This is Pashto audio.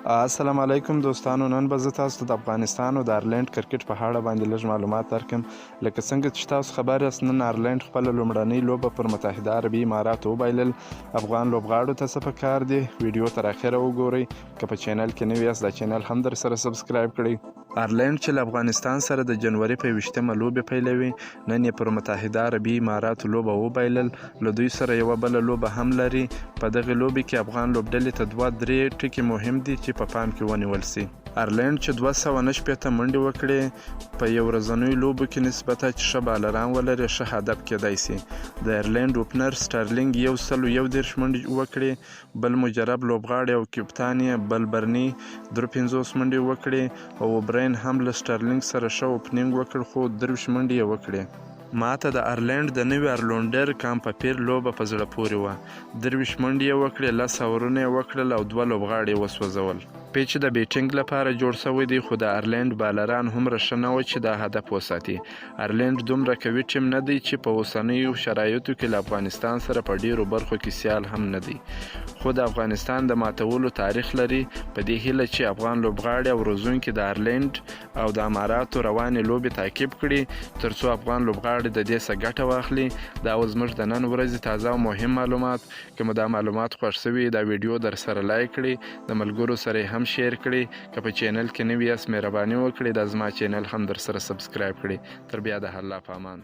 السلام علیکم دوستانو. نن به زه تاسو ته د افغانستان او د آیرلینډ کرکټ په اړه باندې لږ معلومات درکړم. لکه څنګه چې تاسو خبر یاست، نن آیرلینډ خپله لومړنۍ لوبه پر متحده عربي اماراتو وبایلل. افغان لوبغاړو ته څه پکار دي؟ ویډیو تر اخره وګورئ. که په چینل کې نوي یاست، دا چینل هم در سره سبسکرایب کړئ. آیرلینډ چې له افغانستان سره د جنوري په 20مه لوبې پیلوي، نن یې پر متحده عربي اماراتو لوبه وبایلل. له دوی سره یوه بله لوبه هم لري. په دغې لوبې کې افغان لوبډلې ته 2-3 ټکي مهم دي چې په پام کې ونیول سي. آیرلینډ چې 269 منډې وکړې، په یو ورځنیو لوبو کې نسبته چې ښه بالران ولري، ښه هدف کیدای سي. د آیرلینډ اوپنر سټرلینګ 113 منډې وکړې، بل مجرب لوبغاړی او کپتان یې بل برني 53 منډې وکړې، او اوبرین هم له سټرلینګ سره ښه اوپننګ وکړ، خو 23 منډې یې وکړې. ماته د آیرلینډ د نوي ارلونډر کامپاپیر لوبه په زړه پورې وه. 23 منډې یې وکړې، 10 اورونه یې وکړل او 2 لوبغاړي یې وسوځول. پیچ د بیټینګ لپاره جوړ شوی دی، خو د آیرلینډ بالران هومره ښه نه وو چې دا هدف وساتي. آیرلینډ دومره قوي ټیم نه دی چې په اوسنیو شرایطو کې له افغانستان سره په ډیرو برخو کې سیال هم نه دی، خو د افغانستان د ماتولو تاریخ لري. په دې هیله چې افغان لوبغاړي او روزونکي د آیرلینډ او د اماراتو روانې لوبې تعقیب کړي، ترڅو افغان لوبغاړي د دې څخه ګټه واخلي. دا و زموږ د نن ورځې تازه او مهم معلومات. که مو دا معلومات خوښ شوي، دا ویډیو در سره لایک کړئ، د ملګرو سره هم شیر کړئ. که په چینل کې نوي یاست، مهرباني وکړئ دا زما چینل هم در سره سبسکرایب کړئ. تر بیا د الله په امان.